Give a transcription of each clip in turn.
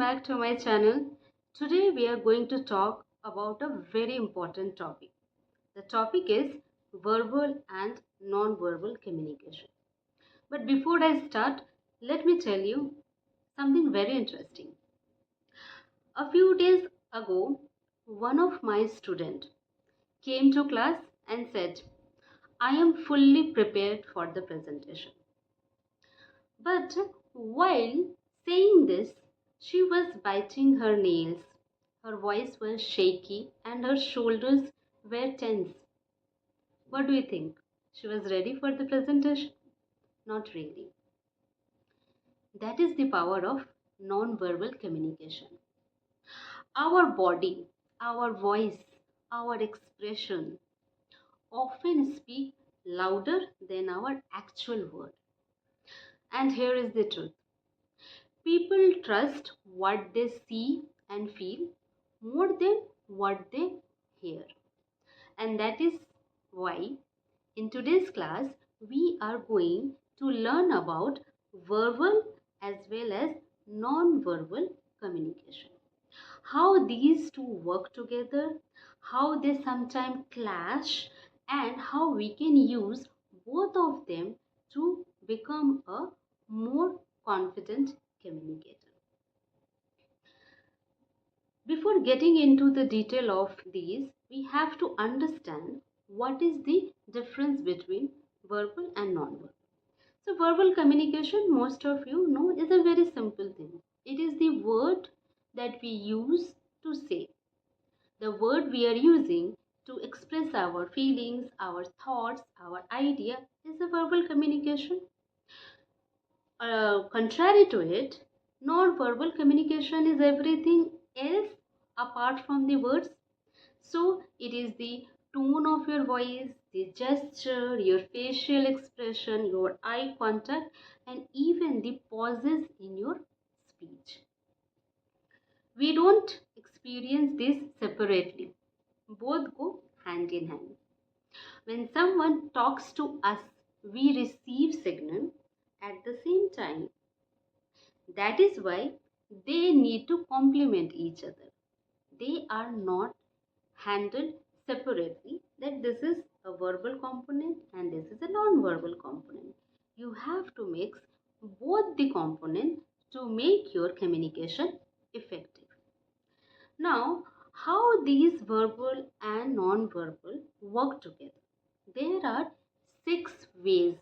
back to my channel. Today we are going to talk about a very important topic. The topic is verbal and non-verbal communication. But before I start, let me tell you something very interesting. A few days ago, one of my students came to class and said, I am fully prepared for the presentation. But while saying this, she was biting her nails, her voice was shaky, and her shoulders were tense. What do you think? She was ready for the presentation? Not really. That is the power of non-verbal communication. Our body, our voice, our expression often speak louder than our actual word. And here is the truth. People trust what they see and feel more than what they hear. And that is why in today's class we are going to learn about verbal as well as non-verbal communication. How these two work together, how they sometimes clash, and how we can use both of them to become a more confident communicator. Before getting into the detail of these, we have to understand what is the difference between verbal and non-verbal. So verbal communication, most of you know, is a very simple thing. It is the word that we use to say. The word we are using to express our feelings, our thoughts, our idea is a verbal communication. Contrary to it, non-verbal communication is everything else apart from the words. So it is the tone of your voice, the gesture, your facial expression, your eye contact, and even the pauses in your speech. We don't experience this separately. Both go hand in hand. When someone talks to us, we receive signal at the same time. That is why they need to complement each other. They are not handled separately, that this is a verbal component and this is a non-verbal component. You have to mix both the components to make your communication effective. Now, how these verbal and non-verbal work together? There are 6 ways.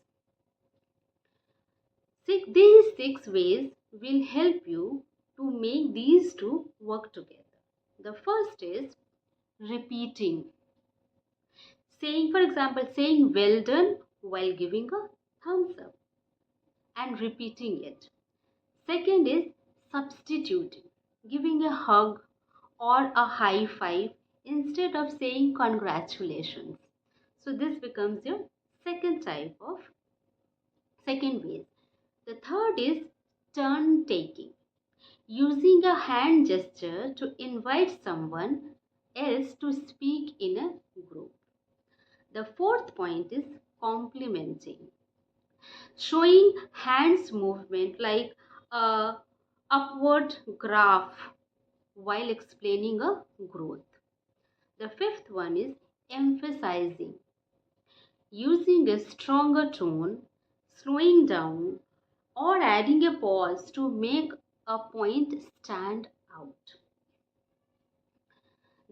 These 6 ways will help you to make these two work together. The first is repeating. Saying, for example, saying well done while giving a thumbs up and repeating it. Second is substituting, giving a hug or a high five instead of saying congratulations. So this becomes your second way. The third is turn taking, using a hand gesture to invite someone else to speak in a group. The fourth point is complimenting, showing hands movement like a upward graph while explaining a growth. The fifth one is emphasizing, using a stronger tone, slowing down, or adding a pause to make a point stand out.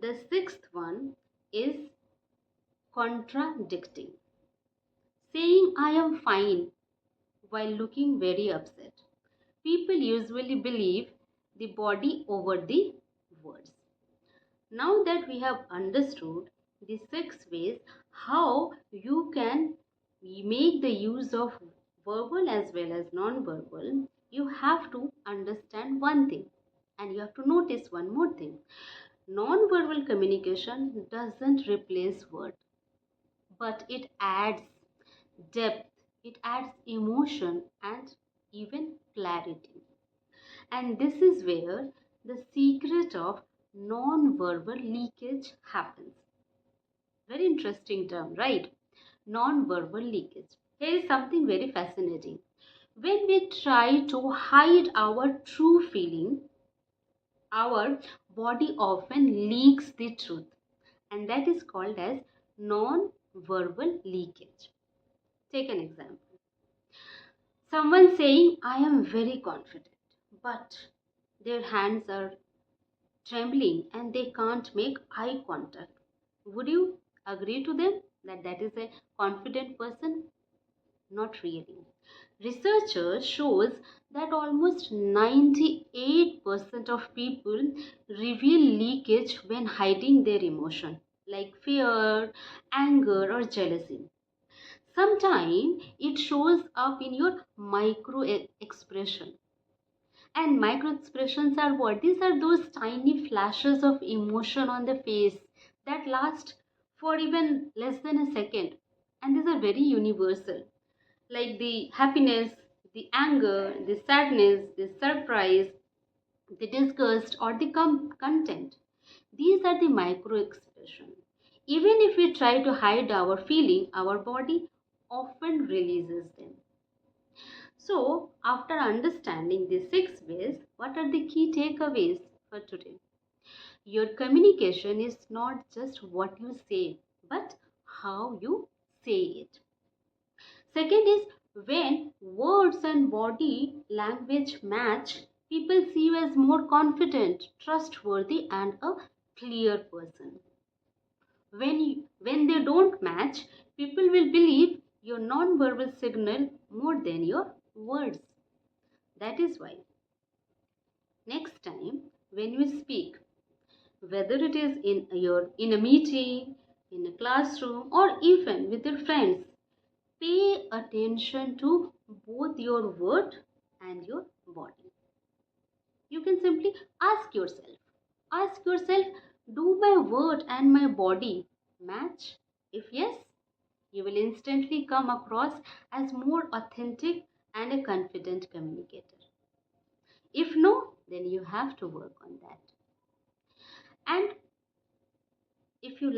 The sixth one is contradicting, saying I am fine while looking very upset. People usually believe the body over the words. Now that we have understood the 6 ways how you can make the use of verbal as well as non-verbal, you have to understand one thing and you have to notice one more thing. Non-verbal communication doesn't replace words, but it adds depth, it adds emotion and even clarity. And this is where the secret of non-verbal leakage happens. Very interesting term, right? Non-verbal leakage. Here is something very fascinating. When we try to hide our true feeling, our body often leaks the truth, and that is called as non-verbal leakage. Take an example. Someone saying, I am very confident, but their hands are trembling and they can't make eye contact. Would you agree to them that that is a confident person? Not really. Researchers shows that almost 98% of people reveal leakage when hiding their emotion, like fear, anger, or jealousy. Sometimes it shows up in your micro expression. And micro expressions are what? These are those tiny flashes of emotion on the face that last for even less than a second. And these are very universal, like the happiness, the anger, the sadness, the surprise, the disgust, or the content. These are the micro expressions. Even if we try to hide our feeling, our body often releases them. So, after understanding these 6 ways, what are the key takeaways for today? Your communication is not just what you say, but how you say it. Second is, when words and body language match, people see you as more confident, trustworthy, and a clear person. When they don't match, people will believe your non-verbal signal more than your words. That is why next time when you speak, whether it is in a meeting, in a classroom, or even with your friends, pay attention to both your word and your body. You can simply ask yourself, do my word and my body match? If yes, you will instantly come across as more authentic and a confident communicator. If no, then you have to work on that. And if you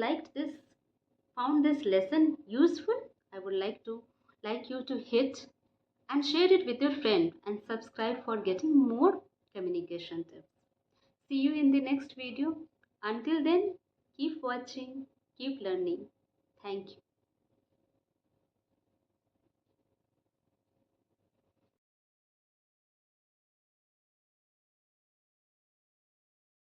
found this lesson useful, I would like you to hit and share it with your friend and subscribe for getting more communication tips. See you in the next video. Until then, keep watching, keep learning. Thank you.